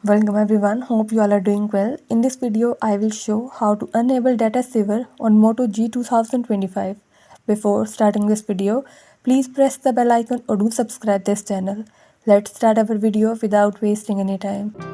Welcome everyone, hope you all are doing well. In this video, I will show how to enable data saver on Moto G 2025. Before starting this video, please press the bell icon or do subscribe this channel. Let's start our video without wasting any time.